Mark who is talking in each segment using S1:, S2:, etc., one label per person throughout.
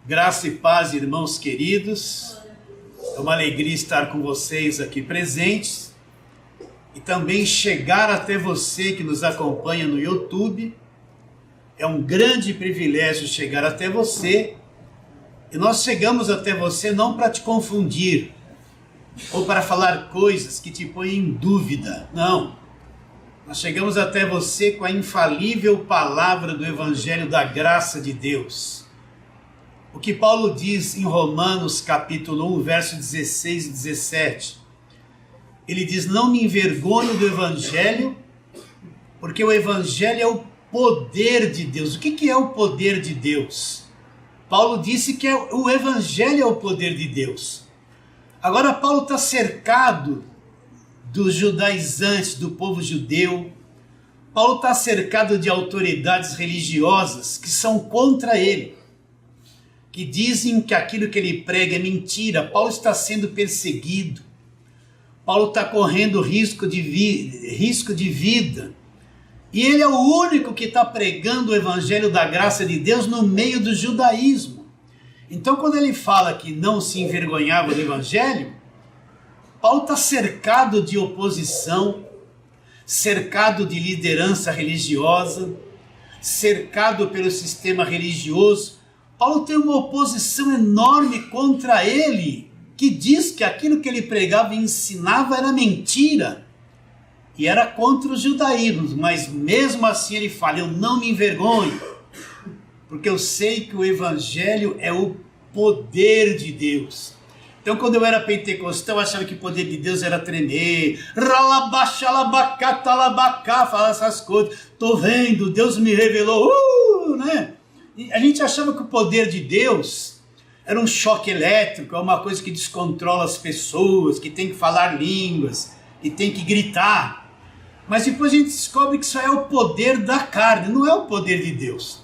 S1: Graça e paz, irmãos queridos. É uma alegria estar com vocês aqui presentes e também chegar até você que nos acompanha no YouTube. É um grande privilégio chegar até você, e nós chegamos até você não para te confundir ou para falar coisas que te põem em dúvida, não. Nós chegamos até você com a infalível palavra do Evangelho da graça de Deus. O que Paulo diz em Romanos capítulo 1, verso 16 e 17. Ele diz: não me envergonho do Evangelho, porque o Evangelho é o poder de Deus. O que é o poder de Deus? Paulo disse que o Evangelho é o poder de Deus. Agora Paulo está cercado dos judaizantes, do povo judeu. Paulo está cercado de autoridades religiosas que são contra ele, que dizem que aquilo que ele prega é mentira. Paulo está sendo perseguido. Paulo está correndo risco de vida. E ele é o único que está pregando o Evangelho da graça de Deus no meio do judaísmo. Então, quando ele fala que não se envergonhava do Evangelho, Paulo está cercado de oposição, cercado de liderança religiosa, cercado pelo sistema religioso. Paulo tem uma oposição enorme contra ele, que diz que aquilo que ele pregava e ensinava era mentira, e era contra os judaísmos. Mas mesmo assim ele fala: eu não me envergonho, porque eu sei que o Evangelho é o poder de Deus. Então, quando eu era pentecostal, eu achava que o poder de Deus era tremer, falar essas coisas. Tô vendo, Deus me revelou, né? E a gente achava que o poder de Deus era um choque elétrico, é uma coisa que descontrola as pessoas, que tem que falar línguas, que tem que gritar. Mas depois a gente descobre que isso é o poder da carne, não é o poder de Deus.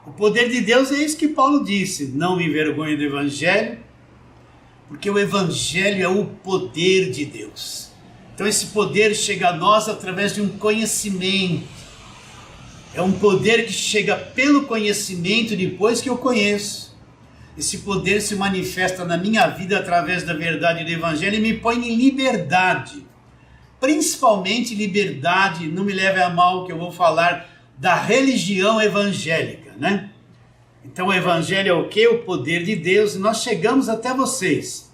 S1: O poder de Deus é isso que Paulo disse: não me envergonhe do Evangelho, porque o Evangelho é o poder de Deus. Então esse poder chega a nós através de um conhecimento. É um poder que chega pelo conhecimento depois que eu conheço. Esse poder se manifesta na minha vida através da verdade do Evangelho e me põe em liberdade. Principalmente liberdade, não me leve a mal que eu vou falar da religião evangélica, né? Então o Evangelho é o quê? O poder de Deus. E nós chegamos até vocês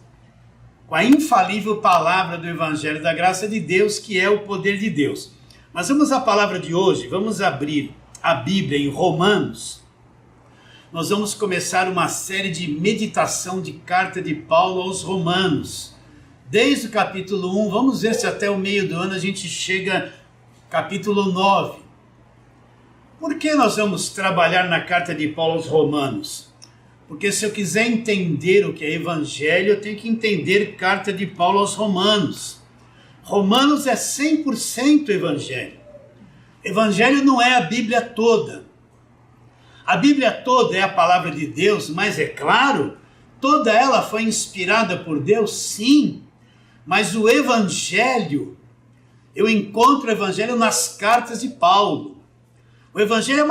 S1: com a infalível palavra do Evangelho da graça de Deus, que é o poder de Deus. Mas vamos à palavra de hoje. Vamos abrir a Bíblia em Romanos. Nós vamos começar uma série de meditação de carta de Paulo aos Romanos. Desde o capítulo 1, vamos ver se até o meio do ano a gente chega capítulo 9. Por que nós vamos trabalhar na carta de Paulo aos Romanos? Porque se eu quiser entender o que é Evangelho, eu tenho que entender carta de Paulo aos Romanos. Romanos é 100% Evangelho. Evangelho não é a Bíblia toda. A Bíblia toda é a palavra de Deus, mas é claro, toda ela foi inspirada por Deus, sim. Mas o Evangelho, eu encontro o Evangelho nas cartas de Paulo. O Evangelho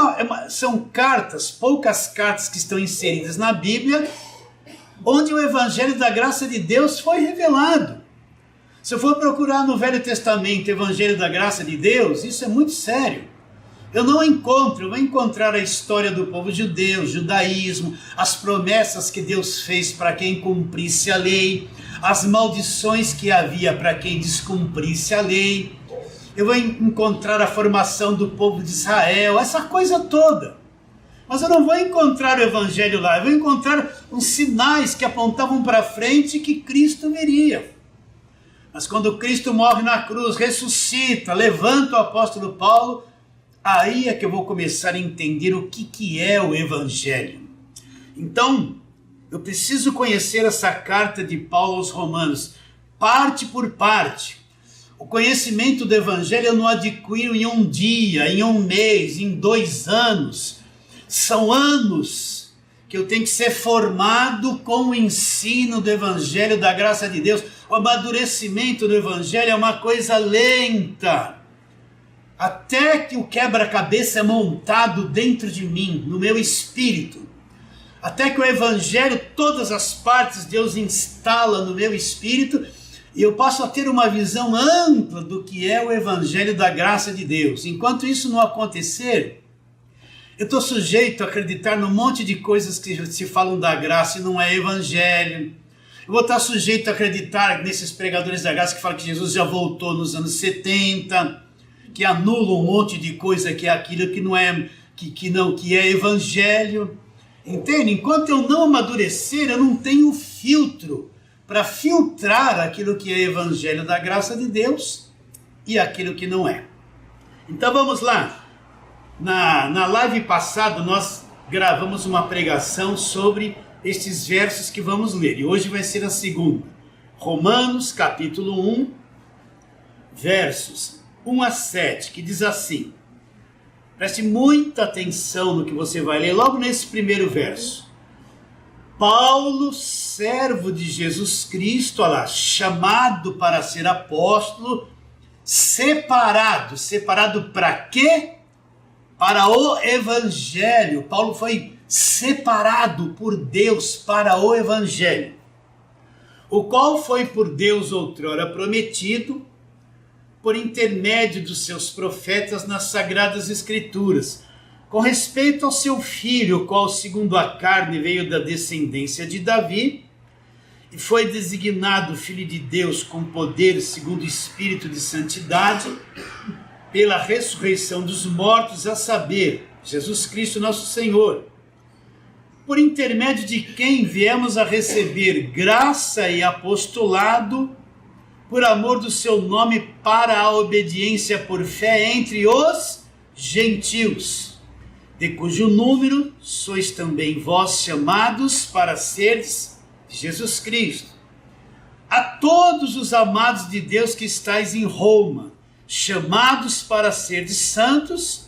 S1: são cartas, poucas cartas que estão inseridas na Bíblia, onde o Evangelho da graça de Deus foi revelado. Se eu for procurar no Velho Testamento o Evangelho da graça de Deus, isso é muito sério. Eu não encontro, eu vou encontrar a história do povo judeu, judaísmo, as promessas que Deus fez para quem cumprisse a lei, as maldições que havia para quem descumprisse a lei. Eu vou encontrar a formação do povo de Israel, essa coisa toda. Mas eu não vou encontrar o Evangelho lá, eu vou encontrar uns sinais que apontavam para frente que Cristo viria. Mas quando Cristo morre na cruz, ressuscita, levanta o apóstolo Paulo, aí é que eu vou começar a entender o que é o Evangelho. Então, eu preciso conhecer essa carta de Paulo aos Romanos, parte por parte. O conhecimento do Evangelho eu não adquiro em um dia, em um mês, em 2 anos. São anos que eu tenho que ser formado com o ensino do Evangelho da graça de Deus. O amadurecimento do Evangelho é uma coisa lenta. Até que o quebra-cabeça é montado dentro de mim, no meu espírito. até que o evangelho, todas as partes, Deus instala no meu espírito e eu passo a ter uma visão ampla do que é o evangelho da graça de Deus. Enquanto isso não acontecer, eu estou sujeito a acreditar num monte de coisas que se falam da graça e não é evangelho. Eu vou estar sujeito a acreditar nesses pregadores da graça que falam que Jesus já voltou nos anos 70, que anulam um monte de coisa que é aquilo que não é, que é evangelho. Entende? Enquanto eu não amadurecer, eu não tenho filtro para filtrar aquilo que é evangelho da graça de Deus e aquilo que não é. Então vamos lá. Na live passada nós gravamos uma pregação sobre estes versos que vamos ler. E hoje vai ser a segunda. Romanos capítulo 1, versos 1 a 7, que diz assim. Preste muita atenção no que você vai ler logo nesse primeiro verso. Paulo, servo de Jesus Cristo, olha lá, chamado para ser apóstolo, separado para quê? Para o evangelho. Paulo foi separado por Deus para o evangelho, o qual foi por Deus outrora prometido, por intermédio dos seus profetas nas sagradas escrituras, com respeito ao seu filho, o qual segundo a carne veio da descendência de Davi, e foi designado filho de Deus com poder segundo o Espírito de santidade, pela ressurreição dos mortos, a saber, Jesus Cristo nosso Senhor, por intermédio de quem viemos a receber graça e apostolado, por amor do seu nome, para a obediência por fé entre os gentios, de cujo número sois também vós chamados para seres Jesus Cristo. A todos os amados de Deus que estáis em Roma, chamados para seres santos,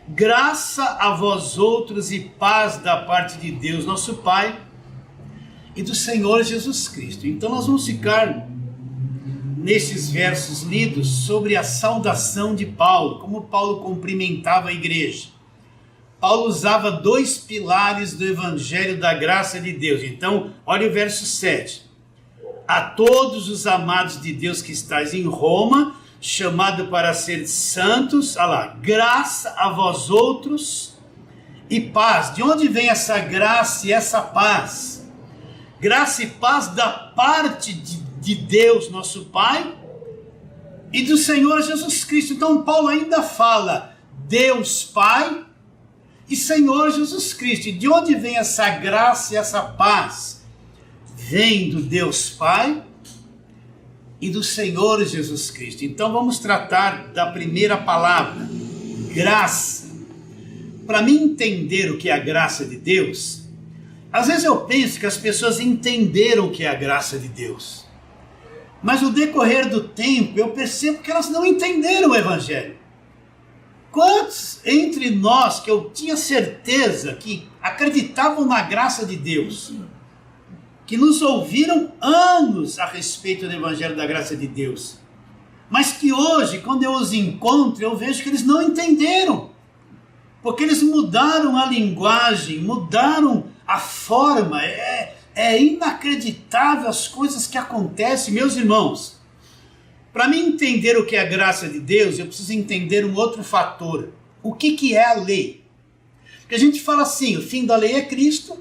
S1: graça a vós outros e paz da parte de Deus nosso Pai e do Senhor Jesus Cristo. Então nós vamos ficar nesses versos lidos sobre a saudação de Paulo, como Paulo cumprimentava a igreja. Paulo usava dois pilares do evangelho da graça de Deus. Então, olha o verso 7. A todos os amados de Deus que estáis em Roma, chamado para ser santos, olha lá, graça a vós outros e paz. De onde vem essa graça e essa paz? Graça e paz da parte de Deus, nosso Pai, e do Senhor Jesus Cristo. Então Paulo ainda fala Deus Pai e Senhor Jesus Cristo. E de onde vem essa graça e essa paz? Vem do Deus Pai e do Senhor Jesus Cristo. Então vamos tratar da primeira palavra, graça. Para mim entender o que é a graça de Deus, às vezes eu penso que as pessoas entenderam o que é a graça de Deus, mas no decorrer do tempo eu percebo que elas não entenderam o evangelho. Quantos entre nós que eu tinha certeza que acreditavam na graça de Deus, que nos ouviram anos a respeito do evangelho da graça de Deus, mas que hoje, quando eu os encontro, eu vejo que eles não entenderam, porque eles mudaram a linguagem, mudaram a forma. É inacreditável as coisas que acontecem, meus irmãos. Para mim entender o que é a graça de Deus, eu preciso entender um outro fator. O que é a lei? Porque a gente fala assim, o fim da lei é Cristo,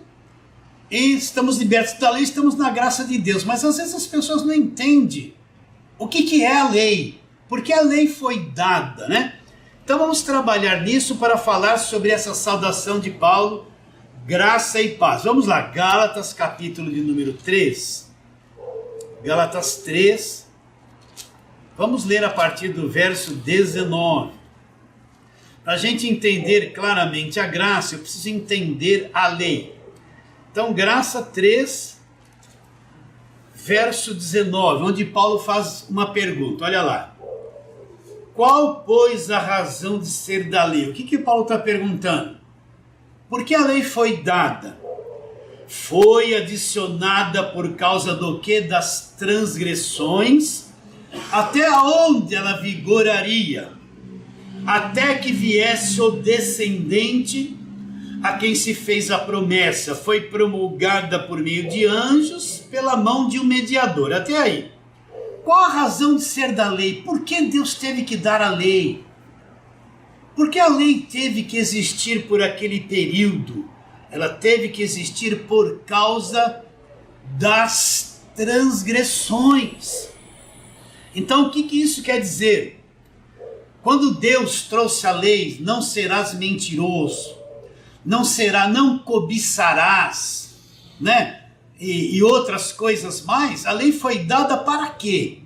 S1: e estamos libertos da lei, estamos na graça de Deus. Mas às vezes as pessoas não entendem o que é a lei, porque a lei foi dada, né? Então vamos trabalhar nisso para falar sobre essa saudação de Paulo, graça e paz. Vamos lá, Gálatas capítulo de número 3, Gálatas 3, vamos ler a partir do verso 19. Para a gente entender claramente a graça, eu preciso entender a lei. Então, graça 3, verso 19, onde Paulo faz uma pergunta, olha lá. Qual, pois, a razão de ser da lei? O que Paulo está perguntando? Por que a lei foi dada? Foi adicionada por causa do quê? Das transgressões, até onde ela vigoraria? Até que viesse o descendente a quem se fez a promessa foi promulgada por meio de anjos pela mão de um mediador. Até aí. Qual a razão de ser da lei? Por que Deus teve que dar a lei? Por que a lei teve que existir por aquele período? Ela teve que existir por causa das transgressões. Então o que isso quer dizer? Quando Deus trouxe a lei, não serás mentiroso, não cobiçarás, né? E outras coisas mais, a lei foi dada para quê?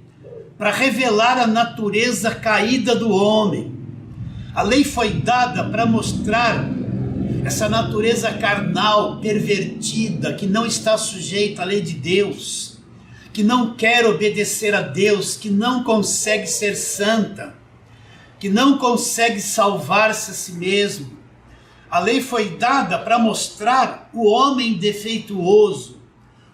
S1: Para revelar a natureza caída do homem. A lei foi dada para mostrar essa natureza carnal, pervertida, que não está sujeita à lei de Deus, que não quer obedecer a Deus, que não consegue ser santa, que não consegue salvar-se a si mesmo. A lei foi dada para mostrar o homem defeituoso,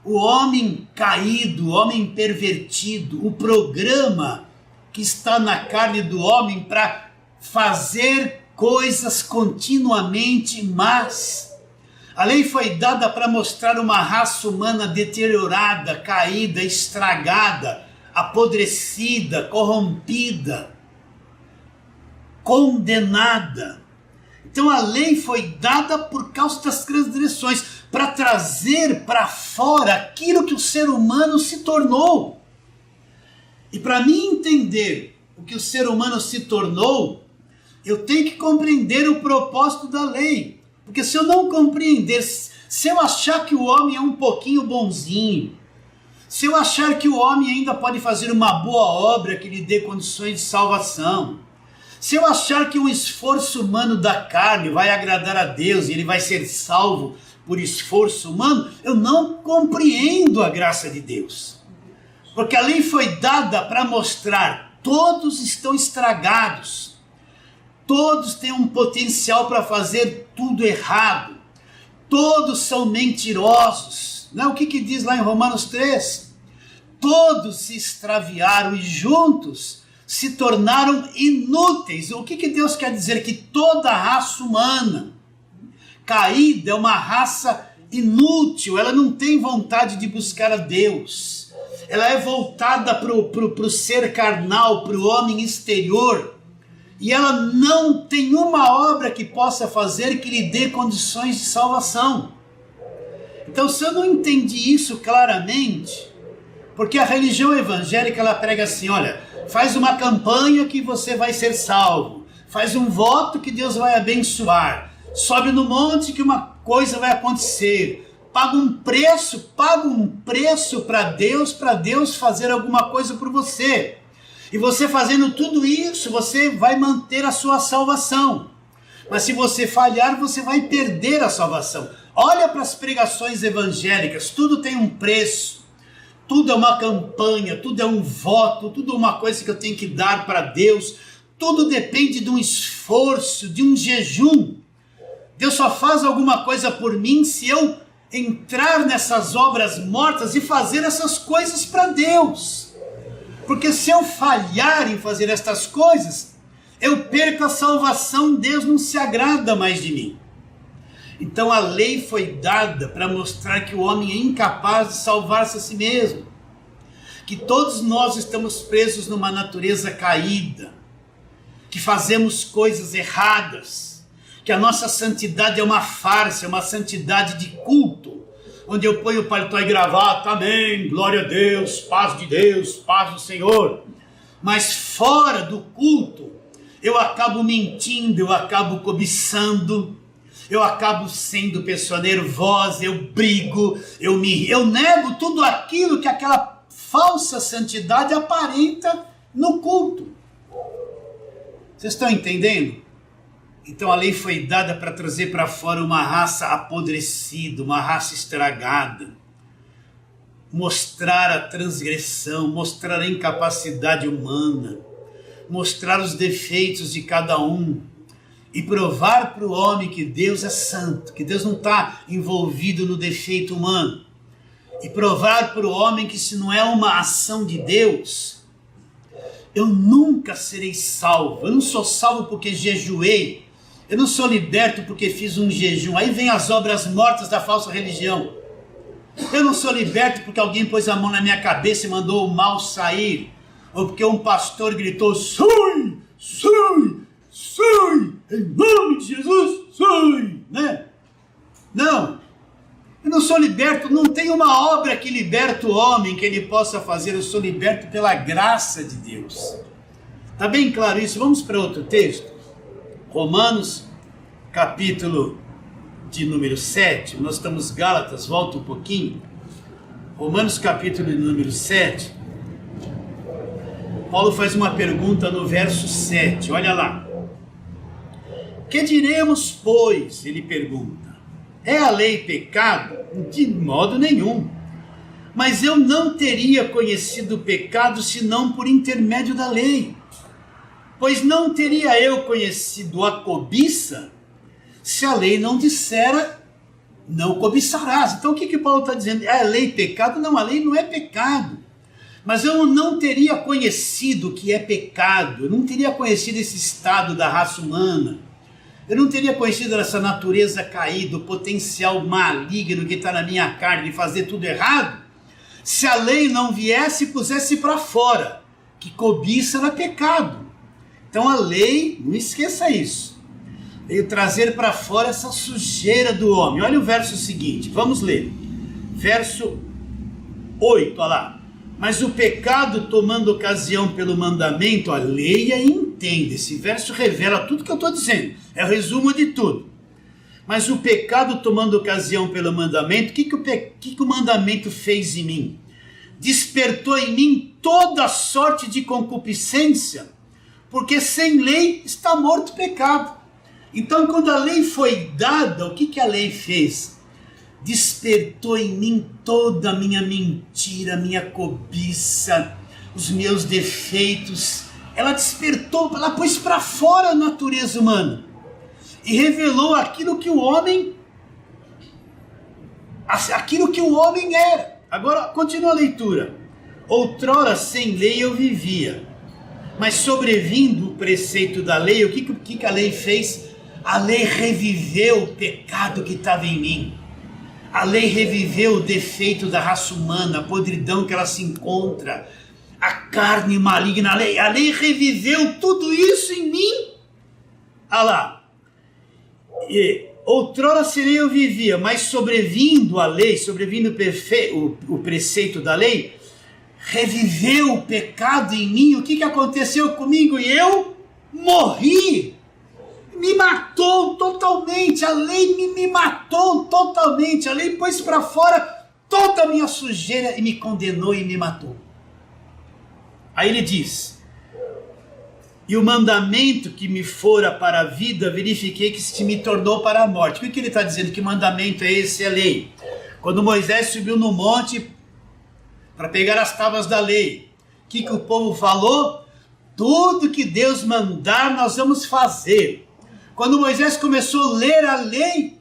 S1: o homem caído, o homem pervertido, o programa que está na carne do homem para fazer coisas continuamente más. A lei foi dada para mostrar uma raça humana deteriorada, caída, estragada, apodrecida, corrompida, condenada. Então a lei foi dada por causa das transgressões, para trazer para fora aquilo que o ser humano se tornou. E para mim entender o que o ser humano se tornou, eu tenho que compreender o propósito da lei. Porque se eu não compreender, se eu achar que o homem é um pouquinho bonzinho, se eu achar que o homem ainda pode fazer uma boa obra que lhe dê condições de salvação, se eu achar que um esforço humano da carne vai agradar a Deus e ele vai ser salvo por esforço humano, eu não compreendo a graça de Deus. Porque a lei foi dada para mostrar, todos estão estragados, todos têm um potencial para fazer tudo errado, todos são mentirosos. Não, o que diz lá em Romanos 3? Todos se extraviaram e juntos se tornaram inúteis. O que Deus quer dizer? Que toda a raça humana caída é uma raça inútil, ela não tem vontade de buscar a Deus, ela é voltada para o ser carnal, para o homem exterior, e ela não tem uma obra que possa fazer que lhe dê condições de salvação. Então, se eu não entendi isso claramente, porque a religião evangélica ela prega assim, olha, faz uma campanha que você vai ser salvo, faz um voto que Deus vai abençoar, sobe no monte que uma coisa vai acontecer, paga um preço para Deus fazer alguma coisa por você. E você fazendo tudo isso, você vai manter a sua salvação. Mas se você falhar, você vai perder a salvação. Olha para as pregações evangélicas, tudo tem um preço, tudo é uma campanha, tudo é um voto, tudo é uma coisa que eu tenho que dar para Deus, tudo depende de um esforço, de um jejum. Deus só faz alguma coisa por mim se eu entrar nessas obras mortas e fazer essas coisas para Deus. Porque se eu falhar em fazer estas coisas, eu perco a salvação, Deus não se agrada mais de mim. Então a lei foi dada para mostrar que o homem é incapaz de salvar-se a si mesmo. Que todos nós estamos presos numa natureza caída, que fazemos coisas erradas, que a nossa santidade é uma farsa, é uma santidade de culto, onde eu ponho o paletó e gravata, amém, glória a Deus, paz de Deus, paz do Senhor. Mas fora do culto, eu acabo mentindo, eu acabo cobiçando, eu acabo sendo pessoa nervosa, eu brigo, eu nego tudo aquilo que aquela falsa santidade aparenta no culto. Vocês estão entendendo? Então a lei foi dada para trazer para fora uma raça apodrecida, uma raça estragada, mostrar a transgressão, mostrar a incapacidade humana, mostrar os defeitos de cada um e provar para o homem que Deus é santo, que Deus não está envolvido no defeito humano, e provar para o homem que se não é uma ação de Deus, eu nunca serei salvo. Eu não sou salvo porque jejuei, Eu não sou liberto porque fiz um jejum. Aí vem as obras mortas da falsa religião. Eu não sou liberto porque alguém pôs a mão na minha cabeça e mandou o mal sair. Ou porque um pastor gritou, sai, sai, sai, em nome de Jesus, sai, né? Não, eu não sou liberto, não tem uma obra que liberta o homem que ele possa fazer. Eu sou liberto pela graça de Deus. Está bem claro isso? Vamos para outro texto. Romanos, capítulo de número 7. Nós estamos Gálatas, volta um pouquinho. Romanos, capítulo de número 7. Paulo faz uma pergunta no verso 7. Olha lá. Que diremos, pois? Ele pergunta. É a lei pecado? De modo nenhum. Mas eu não teria conhecido o pecado senão por intermédio da lei. Pois não teria eu conhecido a cobiça se a lei não dissera, não cobiçarás. Então o que Paulo está dizendo? É a lei pecado? Não, a lei não é pecado. Mas eu não teria conhecido o que é pecado. Eu não teria conhecido esse estado da raça humana. Eu não teria conhecido essa natureza caída, o potencial maligno que está na minha carne de fazer tudo errado, se a lei não viesse e pusesse para fora, que cobiça era pecado. Então a lei, não esqueça isso, veio trazer para fora essa sujeira do homem. Olha o verso seguinte, vamos ler. Verso 8, olha lá. Mas o pecado tomando ocasião pelo mandamento, leia e entenda. Esse verso revela tudo que eu estou dizendo. É o resumo de tudo. Mas o pecado tomando ocasião pelo mandamento, o que o mandamento fez em mim? Despertou em mim toda sorte de concupiscência, porque sem lei está morto o pecado. Então quando a lei foi dada, o que a lei fez? Despertou em mim toda a minha mentira, minha cobiça, os meus defeitos. Ela despertou, ela pôs para fora a natureza humana e revelou aquilo que o homem era. Agora continua a leitura. Outrora sem lei eu vivia, mas sobrevindo o preceito da lei, o que a lei fez? A lei reviveu o pecado que estava em mim. A lei reviveu o defeito da raça humana, a podridão que ela se encontra, a carne maligna. A lei reviveu tudo isso em mim. Olha lá. Outrora serei eu vivia, mas sobrevindo a lei, sobrevindo o preceito da lei, reviveu o pecado em mim. O que aconteceu comigo? E eu morri. Me matou totalmente, a lei me matou totalmente, a lei pôs para fora toda a minha sujeira e me condenou e me matou. Aí ele diz, e o mandamento que me fora para a vida, verifiquei que se me tornou para a morte. O que ele está dizendo? Que mandamento é esse? É a lei. Quando Moisés subiu no monte para pegar as tábuas da lei, o que o povo falou? Tudo que Deus mandar nós vamos fazer. Quando Moisés começou a ler a lei,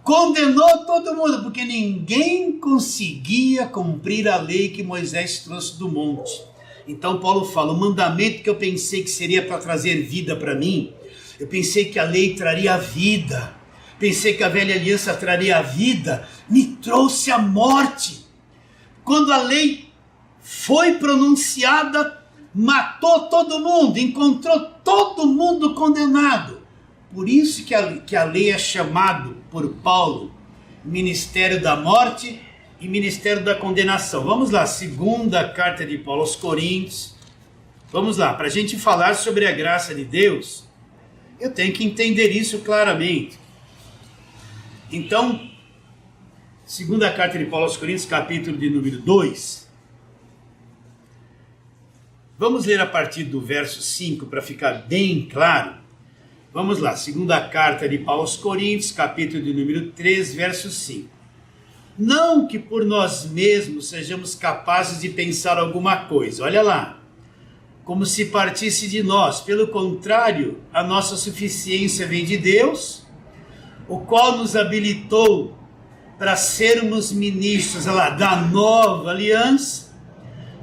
S1: condenou todo mundo, porque ninguém conseguia cumprir a lei que Moisés trouxe do monte. Então Paulo fala, o mandamento que eu pensei que seria para trazer vida para mim, eu pensei que a lei traria vida, pensei que a velha aliança traria a vida, me trouxe a morte. Quando a lei foi pronunciada, matou todo mundo, encontrou todo mundo condenado. Por isso que a lei é chamado por Paulo ministério da morte e ministério da condenação. Vamos lá, segunda carta de Paulo aos Coríntios. Vamos lá, para a gente falar sobre a graça de Deus, eu tenho que entender isso claramente. Então, segunda carta de Paulo aos Coríntios, capítulo de número 2. Vamos ler a partir do verso 5 para ficar bem claro. Vamos lá, segunda carta de Paulo aos Coríntios, capítulo de número 3, verso 5. Não que por nós mesmos sejamos capazes de pensar alguma coisa, olha lá, como se partisse de nós. Pelo contrário, a nossa suficiência vem de Deus, o qual nos habilitou para sermos ministros, olha lá, da nova aliança,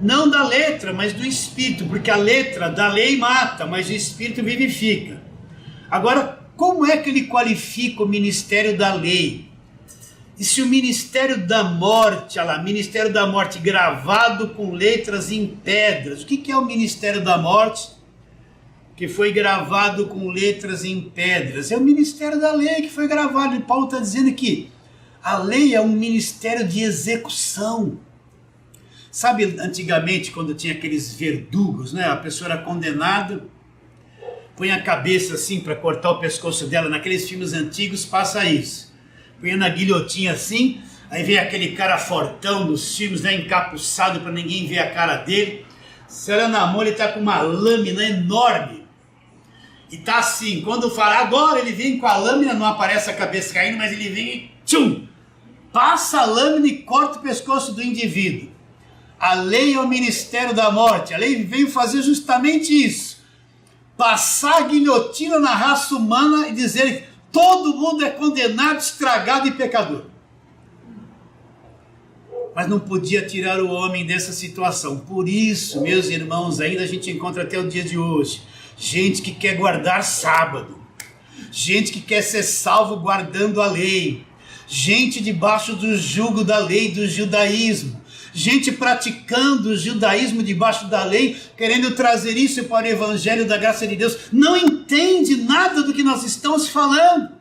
S1: não da letra, mas do Espírito, porque a letra da lei mata, mas o Espírito vivifica. Agora, como é que ele qualifica o ministério da lei? E se o ministério da morte, olha lá, ministério da morte gravado com letras em pedras. O que é o ministério da morte? Que foi gravado com letras em pedras. É o ministério da lei que foi gravado. E Paulo está dizendo que a lei é um ministério de execução. Sabe, antigamente, quando tinha aqueles verdugos, né? A pessoa era condenada, põe a cabeça assim para cortar o pescoço dela. Naqueles filmes antigos passa isso. Põe na guilhotinha assim, aí vem aquele cara fortão dos filmes, né, encapuçado para ninguém ver a cara dele. Você olha na mão, ele está com uma lâmina enorme. E tá assim, quando fala agora, ele vem com a lâmina, não aparece a cabeça caindo, mas ele vem e tchum! Passa a lâmina e corta o pescoço do indivíduo. A lei é o ministério da morte. A lei veio fazer justamente isso. Passar a guilhotina na raça humana e dizer que todo mundo é condenado, estragado e pecador. Mas não podia tirar o homem dessa situação. Por isso, meus irmãos, ainda a gente encontra até o dia de hoje gente que quer guardar sábado, gente que quer ser salvo guardando a lei, gente debaixo do jugo da lei do judaísmo, gente praticando o judaísmo debaixo da lei, querendo trazer isso para o evangelho da graça de Deus, não entende nada do que nós estamos falando.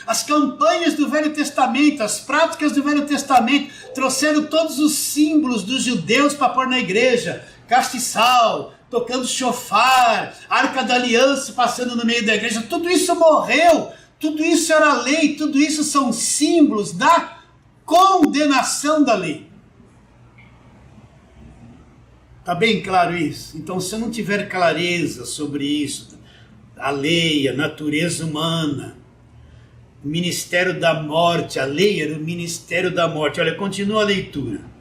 S1: As campanhas do Velho Testamento, as práticas do Velho Testamento, trouxeram todos os símbolos dos judeus para pôr na igreja, castiçal, tocando chofar, arca da aliança passando no meio da igreja, tudo isso morreu, tudo isso era lei, tudo isso são símbolos da condenação da lei. Está bem claro isso? Então, se eu não tiver clareza sobre isso, a lei, a natureza humana, o ministério da morte, a lei era o ministério da morte. Olha, continua a leitura.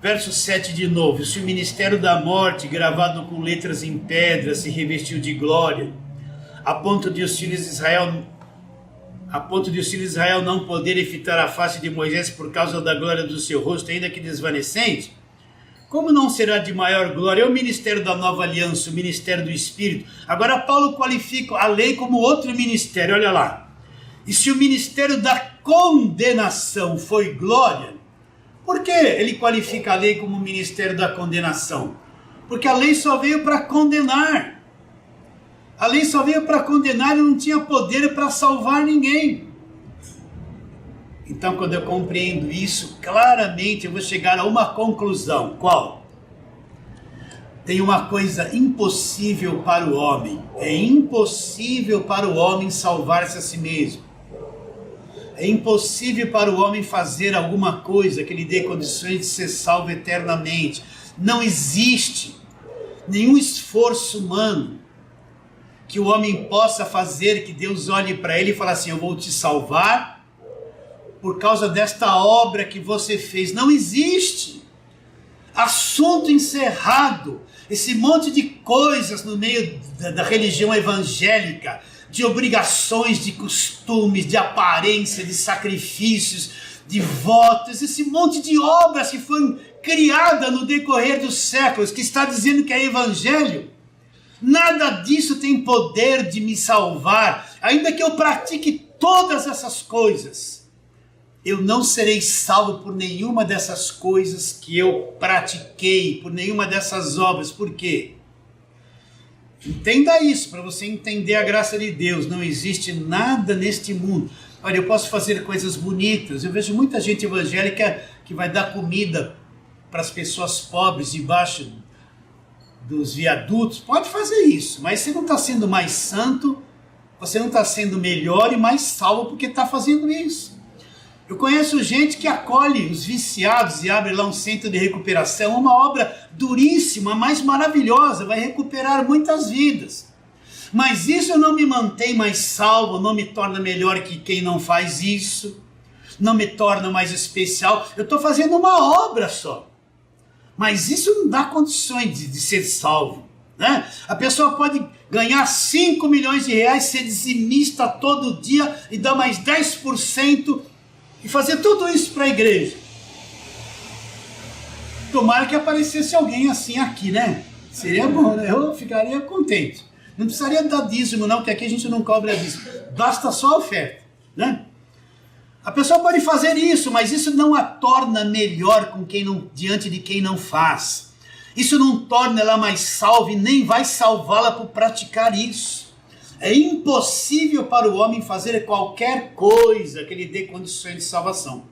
S1: Verso 7 de novo. Se o ministério da morte, gravado com letras em pedra, se revestiu de glória, a ponto de os filhos de Israel não poderem fitar a face de Moisés por causa da glória do seu rosto, ainda que desvanecente, como não será de maior glória? É o ministério da nova aliança, o ministério do Espírito. Agora Paulo qualifica a lei como outro ministério, olha lá. E se o ministério da condenação foi glória, por que ele qualifica a lei como ministério da condenação? Porque a lei só veio para condenar. A lei só veio para condenar e não tinha poder para salvar ninguém. Então, quando eu compreendo isso, claramente eu vou chegar a uma conclusão. Qual? Tem uma coisa impossível para o homem. É impossível para o homem salvar-se a si mesmo. É impossível para o homem fazer alguma coisa que lhe dê condições de ser salvo eternamente. Não existe nenhum esforço humano que o homem possa fazer, que Deus olhe para ele e fale assim, eu vou te salvar por causa desta obra que você fez. Não existe. Assunto encerrado. Esse monte de coisas no meio da religião evangélica, de obrigações, de costumes, de aparência, de sacrifícios, de votos, esse monte de obras que foram criadas no decorrer dos séculos, que está dizendo que é evangelho. Nada disso tem poder de me salvar, ainda que eu pratique todas essas coisas. Eu não serei salvo por nenhuma dessas coisas que eu pratiquei, por nenhuma dessas obras. Por quê? Entenda isso, para você entender a graça de Deus. Não existe nada neste mundo. Olha, eu posso fazer coisas bonitas. Eu vejo muita gente evangélica que vai dar comida para as pessoas pobres debaixo dos viadutos. Pode fazer isso, mas você não está sendo mais santo, você não está sendo melhor e mais salvo porque está fazendo isso. Eu conheço gente que acolhe os viciados e abre lá um centro de recuperação, uma obra duríssima, mas maravilhosa, vai recuperar muitas vidas. Mas isso não me mantém mais salvo, não me torna melhor que quem não faz isso, não me torna mais especial. Eu estou fazendo uma obra só, mas isso não dá condições de ser salvo, né? A pessoa pode ganhar 5 milhões de reais, ser dizimista todo dia e dar mais 10%, e fazer tudo isso para a igreja. Tomara que aparecesse alguém assim aqui, né? Seria bom, né? Eu ficaria contente. Não precisaria dar dízimo não, porque aqui a gente não cobra dízimo. Basta só a oferta, né? A pessoa pode fazer isso, mas isso não a torna melhor diante de quem não faz. Isso não torna ela mais salva e nem vai salvá-la por praticar isso. É impossível para o homem fazer qualquer coisa que lhe dê condições de salvação.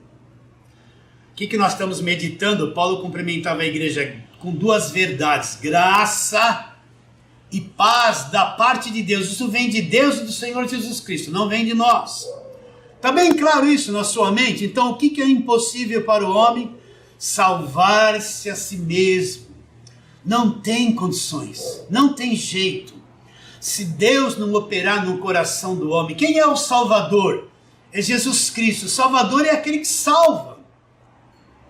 S1: O que nós estamos meditando? Paulo cumprimentava a igreja com duas verdades: graça e paz da parte de Deus. Isso vem de Deus e do Senhor Jesus Cristo, não vem de nós. Está bem claro isso na sua mente? Então o que é impossível para o homem? Salvar-se a si mesmo. Não tem condições, não tem jeito. Se Deus não operar no coração do homem, quem é o Salvador? É Jesus Cristo. O Salvador é aquele que salva.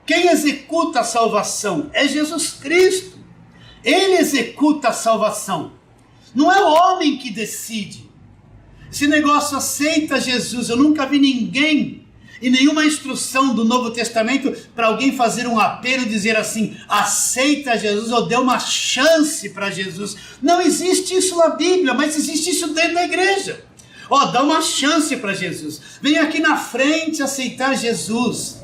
S1: Quem executa a salvação? É Jesus Cristo. Ele executa a salvação. Não é o homem que decide. Esse negócio aceita Jesus. Eu nunca vi ninguém e nenhuma instrução do Novo Testamento para alguém fazer um apelo e dizer assim: aceita Jesus ou dê uma chance para Jesus. Não existe isso na Bíblia, mas existe isso dentro da igreja. Dá uma chance para Jesus. Vem aqui na frente aceitar Jesus.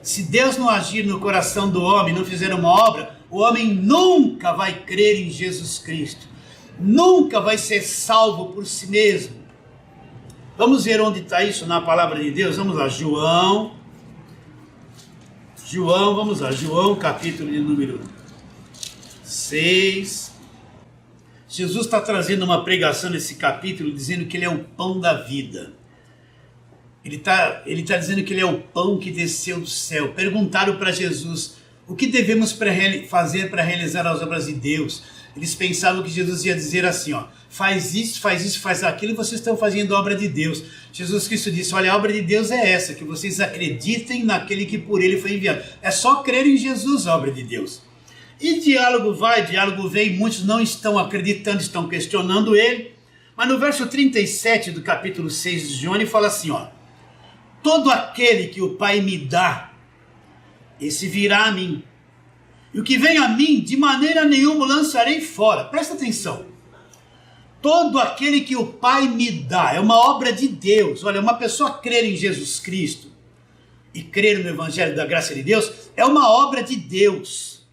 S1: Se Deus não agir no coração do homem, não fizer uma obra, o homem nunca vai crer em Jesus Cristo. Nunca vai ser salvo por si mesmo. Vamos ver onde está isso na palavra de Deus. Vamos lá, João, vamos lá, João capítulo de número 6. Jesus está trazendo uma pregação nesse capítulo, dizendo que ele é o pão da vida. Ele tá dizendo que ele é o pão que desceu do céu. Perguntaram para Jesus: o que devemos fazer para realizar as obras de Deus? Eles pensavam que Jesus ia dizer assim: faz isso, faz aquilo, e vocês estão fazendo a obra de Deus. Jesus Cristo disse: olha, a obra de Deus é essa, que vocês acreditem naquele que por ele foi enviado. É só crer em Jesus, a obra de Deus. E diálogo vai, diálogo vem, muitos não estão acreditando, estão questionando ele. Mas no verso 37 do capítulo 6 de João, ele fala assim: todo aquele que o Pai me dá, esse virá a mim. E o que vem a mim, de maneira nenhuma lançarei fora. Presta atenção. Todo aquele que o Pai me dá, é uma obra de Deus. Olha, uma pessoa crer em Jesus Cristo e crer no Evangelho da graça de Deus, é uma obra de Deus.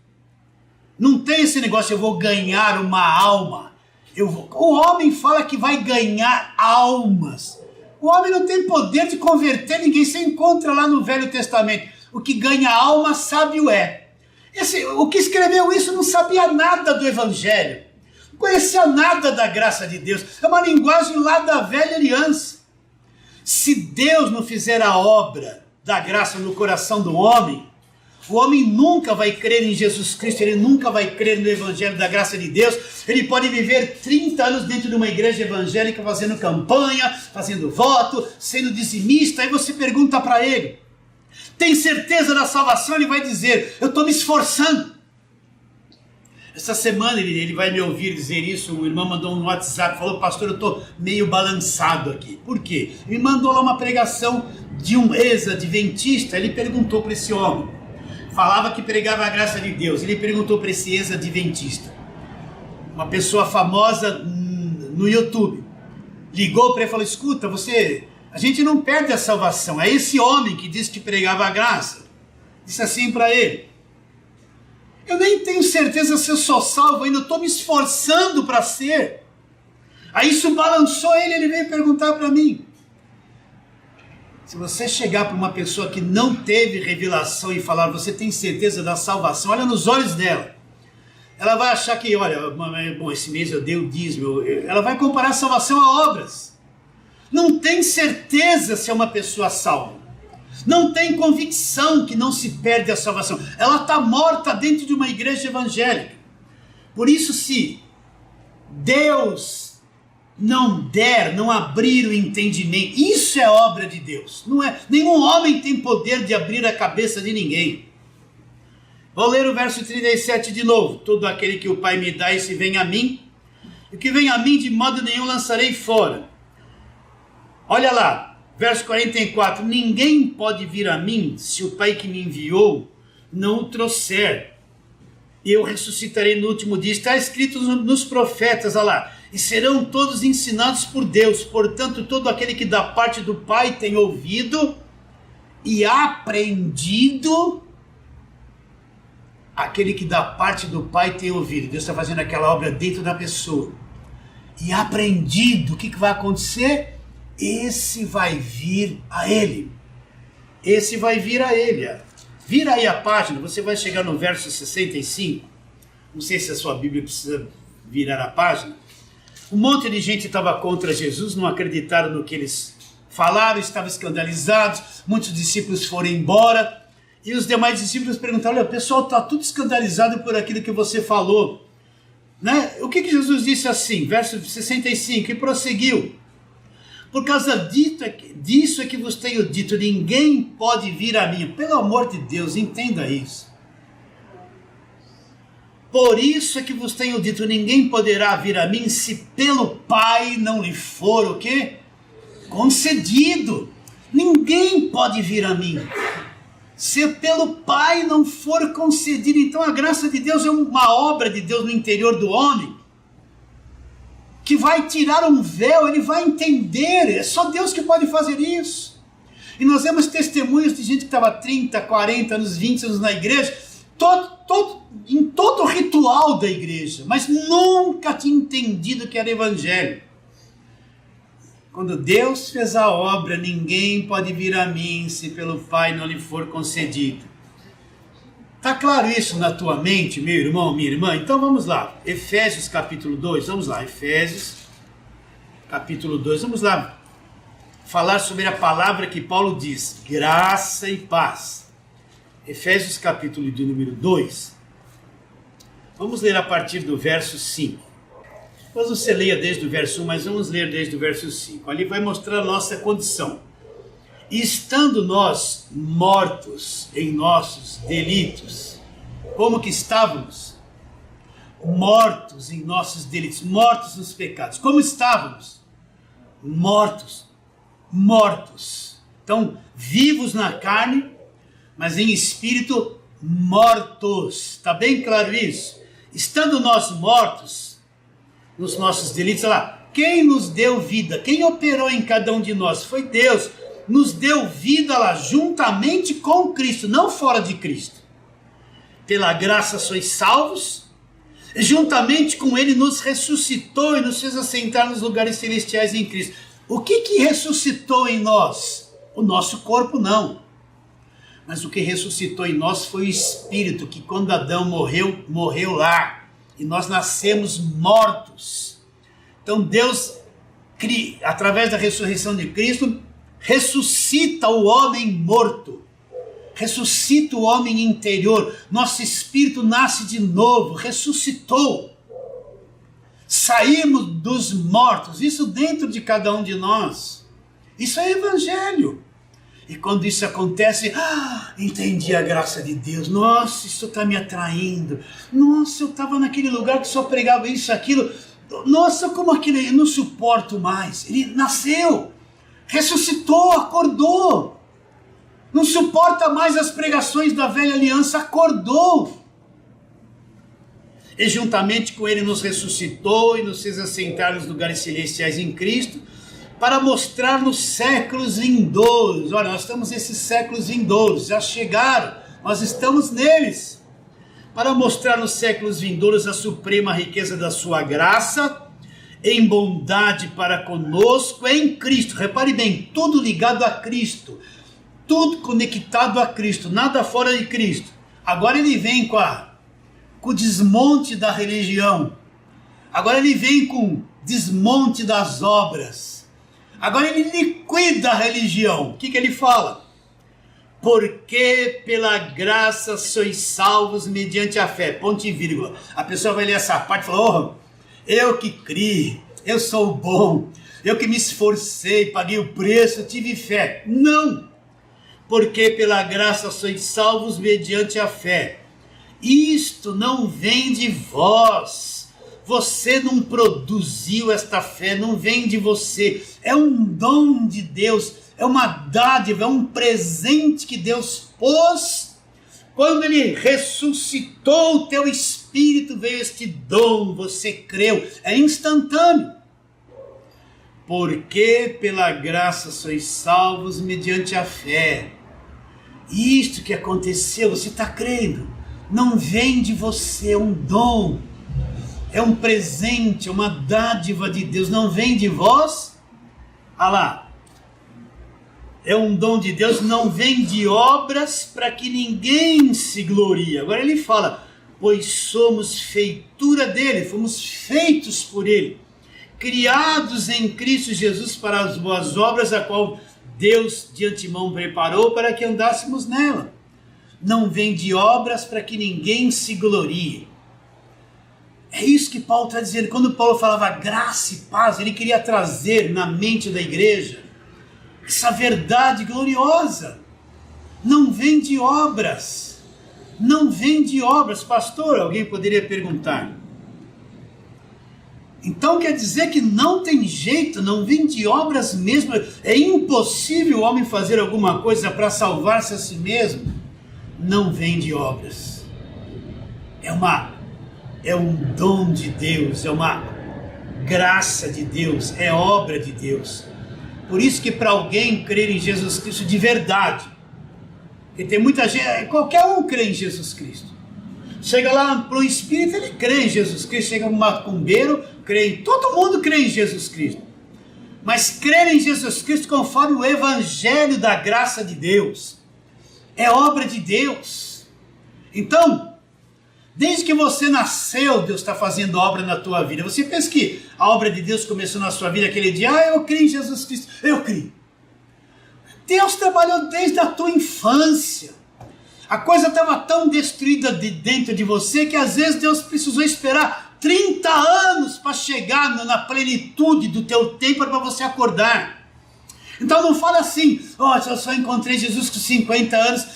S1: Não tem esse negócio: eu vou ganhar uma alma. O homem fala que vai ganhar almas. O homem não tem poder de converter ninguém. Você encontra lá no Velho Testamento: o que ganha alma, sábio é. O que escreveu isso não sabia nada do Evangelho, não conhecia nada da graça de Deus. É uma linguagem lá da velha aliança. Se Deus não fizer a obra da graça no coração do homem, o homem nunca vai crer em Jesus Cristo, ele nunca vai crer no Evangelho da graça de Deus. Ele pode viver 30 anos dentro de uma igreja evangélica, fazendo campanha, fazendo voto, sendo dizimista. Aí você pergunta para ele: tem certeza da salvação? Ele vai dizer: eu estou me esforçando. Essa semana ele vai me ouvir dizer isso. O irmão mandou um WhatsApp, falou: pastor, eu estou meio balançado aqui. Por quê? Ele mandou lá uma pregação de um ex-adventista. Ele perguntou para esse homem, falava que pregava a graça de Deus. Ele perguntou para esse ex-adventista, uma pessoa famosa no YouTube, ligou para ele e falou: escuta, a gente não perde a salvação. É esse homem que disse que pregava a graça. Disse assim para ele: eu nem tenho certeza se eu sou salvo ainda, eu estou me esforçando para ser. Aí isso balançou ele veio perguntar para mim. Se você chegar para uma pessoa que não teve revelação e falar: você tem certeza da salvação? Olha nos olhos dela. Ela vai achar que, olha, bom, esse mês eu dei o dízimo. Ela vai comparar a salvação a obras. Não tem certeza se é uma pessoa salva. Não tem convicção que não se perde a salvação. Ela está morta dentro de uma igreja evangélica. Por isso, se Deus não abrir o entendimento, isso é obra de Deus. Não é, nenhum homem tem poder de abrir a cabeça de ninguém. Vou ler o verso 37 de novo. Todo aquele que o Pai me dá, esse vem a mim. E o que vem a mim, de modo nenhum lançarei fora. Olha lá, verso 44, ninguém pode vir a mim se o Pai que me enviou não o trouxer. e eu ressuscitarei no último dia. Está escrito nos profetas, olha lá, e serão todos ensinados por Deus. Portanto, todo aquele que da parte do Pai tem ouvido e aprendido, aquele que da parte do Pai tem ouvido. Deus está fazendo aquela obra dentro da pessoa. E aprendido, o que vai acontecer? Esse vai vir a ele. Esse vai vir a ele. Vira aí a página, você vai chegar no verso 65. Não sei se a sua Bíblia precisa virar a página. Um monte de gente estava contra Jesus, não acreditaram no que eles falaram, estavam escandalizados. Muitos discípulos foram embora. E os demais discípulos perguntaram: olha, o pessoal está tudo escandalizado por aquilo que você falou. Né? O que Jesus disse assim? Verso 65, e prosseguiu: por causa disso é que vos tenho dito, ninguém pode vir a mim. Pelo amor de Deus, entenda isso. Por isso é que vos tenho dito, ninguém poderá vir a mim se pelo Pai não lhe for o quê? Concedido. Ninguém pode vir a mim se pelo Pai não for concedido. Então a graça de Deus é uma obra de Deus no interior do homem, que vai tirar um véu, ele vai entender, é só Deus que pode fazer isso. E nós vemos testemunhos de gente que estava 30, 40 anos, 20 anos na igreja, em todo o ritual da igreja, mas nunca tinha entendido que era evangelho. Quando Deus fez a obra, ninguém pode vir a mim se pelo Pai não lhe for concedido. Está claro isso na tua mente, meu irmão, minha irmã? Então vamos lá, Efésios capítulo 2, vamos lá, Efésios capítulo 2, vamos lá falar sobre a palavra que Paulo diz, graça e paz. Efésios capítulo de número 2, vamos ler a partir do verso 5. Depois você leia desde o verso 1, mas vamos ler desde o verso 5. Ali vai mostrar a nossa condição. E estando nós mortos em nossos delitos, como que estávamos? Mortos em nossos delitos, mortos nos pecados. Como estávamos? Mortos. Então, vivos na carne, mas em espírito mortos. Está bem claro isso? Estando nós mortos nos nossos delitos, olha lá, quem nos deu vida? Quem operou em cada um de nós? Foi Deus. Nos deu vida lá juntamente com Cristo, não fora de Cristo. Pela graça sois salvos, juntamente com Ele nos ressuscitou e nos fez assentar nos lugares celestiais em Cristo. O que ressuscitou em nós? O nosso corpo não. Mas o que ressuscitou em nós foi o Espírito, que quando Adão morreu, morreu lá. E nós nascemos mortos. Então Deus, através da ressurreição de Cristo, ressuscita o homem morto, ressuscita o homem interior, nosso espírito nasce de novo, ressuscitou, saímos dos mortos, isso dentro de cada um de nós, isso é evangelho. E quando isso acontece, entendi a graça de Deus, nossa, isso está me atraindo, nossa, eu estava naquele lugar que só pregava isso, aquilo, nossa, como aquilo, eu não suporto mais. Ele nasceu, ressuscitou, acordou, não suporta mais as pregações da velha aliança, acordou. E juntamente com ele nos ressuscitou e nos fez assentar nos lugares celestiais em Cristo, para mostrar nos séculos vindouros. Olha, nós estamos nesses séculos vindouros, já chegaram, nós estamos neles. Para mostrar nos séculos vindouros a suprema riqueza da sua graça, em bondade para conosco, em Cristo. Repare bem, tudo ligado a Cristo, tudo conectado a Cristo, nada fora de Cristo. Agora ele vem com o desmonte da religião, agora ele vem com o desmonte das obras, agora ele liquida a religião. O que ele fala? Porque pela graça sois salvos mediante a fé, ponto e vírgula. A pessoa vai ler essa parte e fala, eu que criei, eu sou bom, eu que me esforcei, paguei o preço, tive fé. Não, porque pela graça sois salvos mediante a fé. Isto não vem de vós, você não produziu esta fé, não vem de você, é um dom de Deus, é uma dádiva, é um presente que Deus pôs Quando ele ressuscitou, o teu espírito veio este dom, você creu, é instantâneo. Porque pela graça sois salvos mediante a fé. Isto que aconteceu, você está crendo, não vem de você, é um dom, é um presente, é uma dádiva de Deus, não vem de vós. Ah lá, é um dom de Deus, não vem de obras para que ninguém se glorie. Agora ele fala, pois somos feitura dele, fomos feitos por ele, criados em Cristo Jesus para as boas obras, a qual Deus de antemão preparou para que andássemos nela. Não vem de obras para que ninguém se glorie. É isso que Paulo está dizendo. Quando Paulo falava graça e paz, ele queria trazer na mente da igreja essa verdade gloriosa. Não vem de obras. Não vem de obras. Pastor, alguém poderia perguntar. Então quer dizer que não tem jeito, não vem de obras mesmo. É impossível o homem fazer alguma coisa para salvar-se a si mesmo. Não vem de obras. É um dom de Deus, é uma graça de Deus, é obra de Deus. Por isso que para alguém crer em Jesus Cristo de verdade, porque tem muita gente, qualquer um crê em Jesus Cristo. Chega lá para o espírito, ele crê em Jesus Cristo. Chega um macumbeiro, todo mundo crê em Jesus Cristo. Mas crer em Jesus Cristo conforme o evangelho da graça de Deus é obra de Deus. Então, desde que você nasceu, Deus está fazendo obra na tua vida. Você pensa que a obra de Deus começou na sua vida aquele dia? Eu creio em Jesus Cristo. Eu creio. Deus trabalhou desde a tua infância. A coisa estava tão destruída dentro de você que às vezes Deus precisou esperar 30 anos para chegar na plenitude do teu tempo para você acordar. Então não fala assim, eu só encontrei Jesus com 50 anos,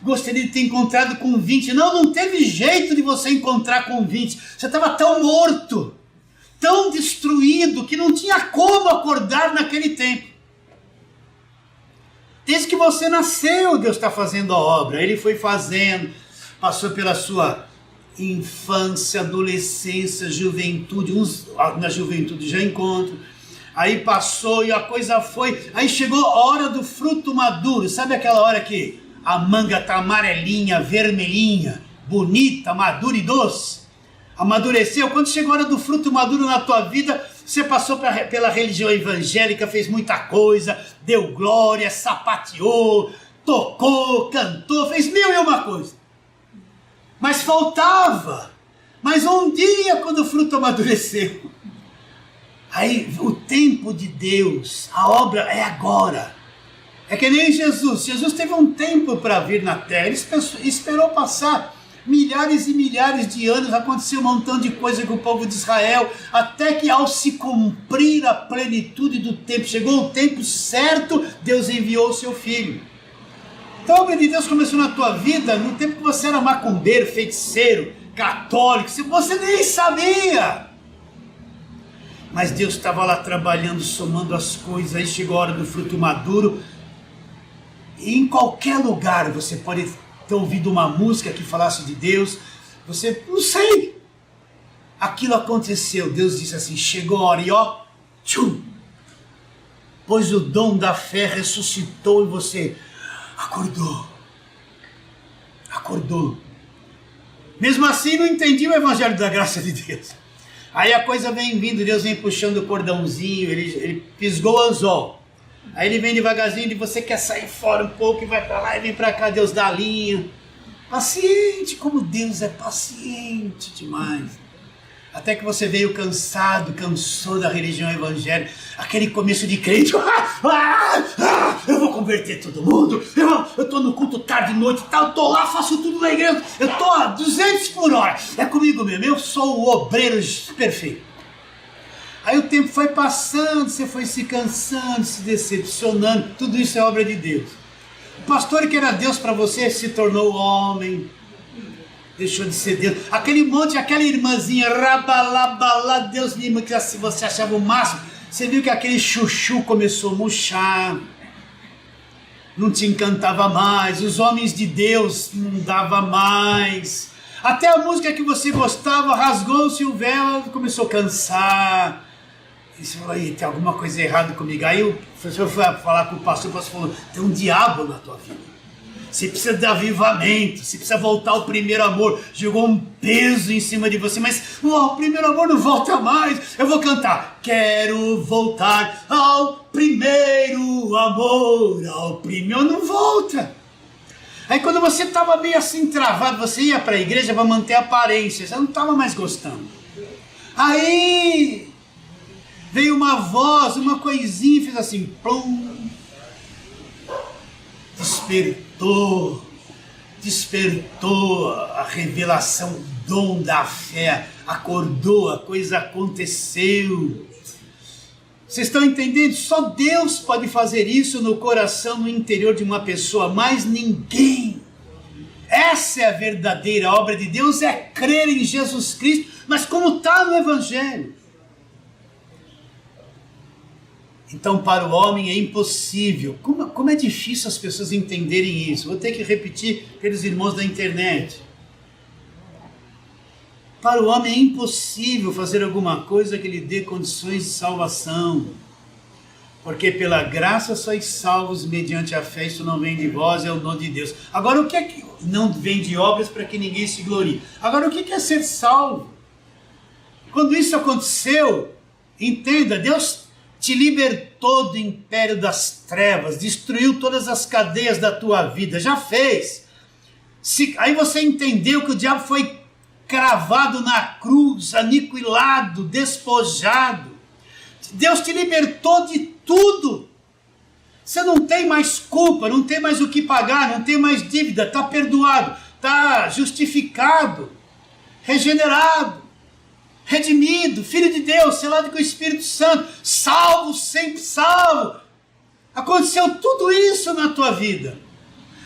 S1: gostaria de ter encontrado com 20. Não teve jeito de você encontrar com 20. Você estava tão morto, tão destruído, que não tinha como acordar naquele tempo. Desde que você nasceu, Deus está fazendo a obra. Ele foi fazendo, passou pela sua infância, adolescência, juventude. Uns na juventude já encontram. Aí passou e a coisa foi. Aí chegou a hora do fruto maduro. Sabe aquela hora que a manga está amarelinha, vermelhinha, bonita, madura e doce? Amadureceu. Quando chegou a hora do fruto maduro na tua vida, você passou pela religião evangélica, fez muita coisa, deu glória, sapateou, tocou, cantou, fez 1001 coisa. Mas faltava. Mas um dia, quando o fruto amadureceu, aí o tempo de Deus, a obra é agora. É que nem Jesus. Jesus teve um tempo para vir na terra. Ele esperou passar milhares e milhares de anos, aconteceu um montão de coisa com o povo de Israel, até que ao se cumprir a plenitude do tempo, chegou o tempo certo, Deus enviou o seu filho. Então a obra de Deus começou na tua vida no tempo que você era macumbeiro, feiticeiro, católico, você nem sabia. Mas Deus estava lá trabalhando, somando as coisas. Aí chegou a hora do fruto maduro. E em qualquer lugar você pode ter ouvido uma música que falasse de Deus. Você, não sei. Aquilo aconteceu. Deus disse assim, chegou a hora e tchum. Pois o dom da fé ressuscitou e você acordou. Acordou. Mesmo assim não entendi o evangelho da graça de Deus. Aí a coisa vem vindo, Deus vem puxando o cordãozinho, ele fisgou o anzol. Aí ele vem devagarzinho e você quer sair fora um pouco e vai para lá e vem para cá, Deus dá a linha. Paciente, como Deus é paciente demais. Até que você veio cansado, cansou da religião evangélica, aquele começo de crente, eu vou converter todo mundo, eu estou no culto tarde e noite, eu estou lá, faço tudo na igreja, eu estou a 200 por hora, é comigo mesmo, eu sou o obreiro perfeito. Aí o tempo foi passando, você foi se cansando, se decepcionando, tudo isso é obra de Deus. O pastor que era Deus para você se tornou homem, deixou de ser Deus. Aquele monte, aquela irmãzinha, rabalabalá, Deus me ama, que assim você achava o máximo. Você viu que aquele chuchu começou a murchar. não te encantava mais, os homens de Deus não dava mais, até a música que você gostava rasgou-se o véu, começou a cansar, e você falou, aí, tem alguma coisa errada comigo. Aí o professor foi falar com o pastor falou, tem um diabo na tua vida, você precisa de avivamento, você precisa voltar ao primeiro amor. Jogou um peso em cima de você, mas o primeiro amor não volta mais. Eu vou cantar, quero voltar ao primeiro amor, ao primeiro, não volta. Aí quando você estava meio assim travado, você ia para a igreja para manter a aparência, você não estava mais gostando. Aí veio uma voz, uma coisinha e fez assim, plum. Despertou a revelação, o dom da fé, acordou, a coisa aconteceu. Vocês estão entendendo? Só Deus pode fazer isso no coração, no interior de uma pessoa, mais ninguém. Essa é a verdadeira obra de Deus, é crer em Jesus Cristo, mas como está no Evangelho. Então para o homem é impossível. Como é difícil as pessoas entenderem isso. Vou ter que repetir pelos irmãos da internet. Para o homem é impossível fazer alguma coisa que lhe dê condições de salvação. Porque pela graça sois salvos mediante a fé, isso não vem de vós, é o dom de Deus. Agora o que é que não vem de obras para que ninguém se glorie? Agora o que é ser salvo? Quando isso aconteceu, entenda, Deus te libertou do império das trevas, destruiu todas as cadeias da tua vida, já fez. Aí você entendeu que o diabo foi cravado na cruz, aniquilado, despojado. Deus te libertou de tudo. Você não tem mais culpa, não tem mais o que pagar, não tem mais dívida, está perdoado, está justificado, regenerado, redimido, filho de Deus, selado com o Espírito Santo, salvo, sempre salvo. Aconteceu tudo isso na tua vida.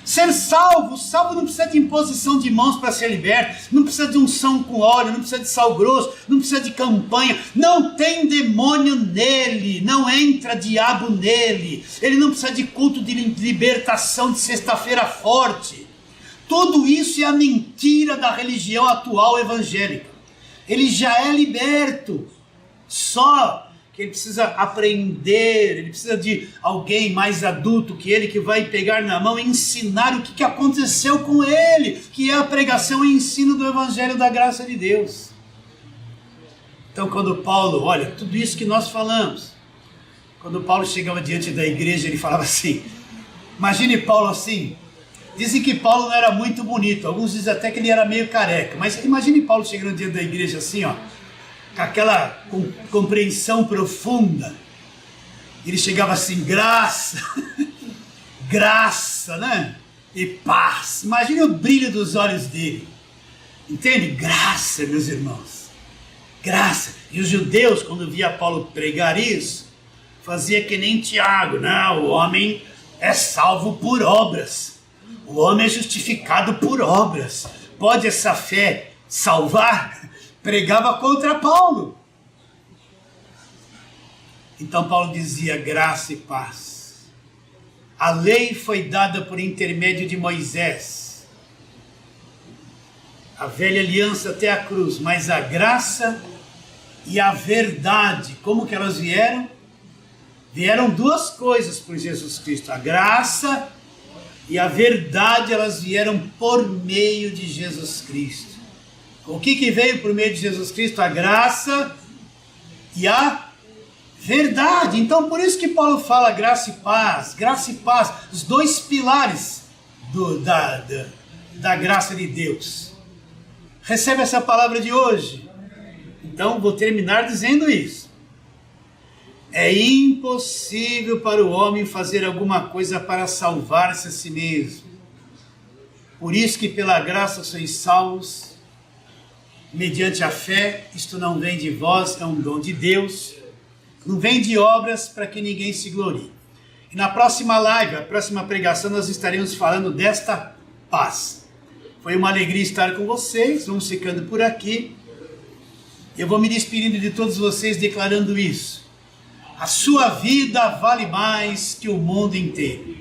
S1: Ser salvo, salvo não precisa de imposição de mãos para ser liberto, não precisa de unção com óleo, não precisa de sal grosso, não precisa de campanha, não tem demônio nele, não entra diabo nele, ele não precisa de culto de libertação de sexta-feira forte. Tudo isso é a mentira da religião atual evangélica. Ele já é liberto, só que ele precisa aprender, ele precisa de alguém mais adulto que ele, que vai pegar na mão e ensinar o que aconteceu com ele, que é a pregação e ensino do Evangelho da graça de Deus. Então quando Paulo, olha, tudo isso que nós falamos, quando Paulo chegava diante da igreja, ele falava assim, imagine Paulo assim. Dizem que Paulo não era muito bonito, alguns dizem até que ele era meio careca, mas imagine Paulo chegando diante da igreja assim, ó, com aquela compreensão profunda. Ele chegava assim, graça, graça, né? E paz. Imagine o brilho dos olhos dele. Entende? Graça, meus irmãos. Graça. E os judeus, quando via Paulo pregar isso, fazia que nem Tiago. Não, o homem é salvo por obras. O homem é justificado por obras. Pode essa fé salvar? Pregava contra Paulo. Então Paulo dizia graça e paz. A lei foi dada por intermédio de Moisés. A velha aliança até a cruz. Mas a graça e a verdade, como que elas vieram? Vieram duas coisas por Jesus Cristo. A graça e a verdade, elas vieram por meio de Jesus Cristo. O que veio por meio de Jesus Cristo? A graça e a verdade. Então por isso que Paulo fala graça e paz, os dois pilares da graça de Deus. Recebe essa palavra de hoje. Então vou terminar dizendo isso. É impossível para o homem fazer alguma coisa para salvar-se a si mesmo. Por isso que pela graça sois salvos, mediante a fé. Isto não vem de vós, é um dom de Deus. Não vem de obras para que ninguém se glorie. E na próxima live, a próxima pregação, nós estaremos falando desta paz. Foi uma alegria estar com vocês. Vamos ficando por aqui. Eu vou me despedindo de todos vocês declarando isso. A sua vida vale mais que o mundo inteiro.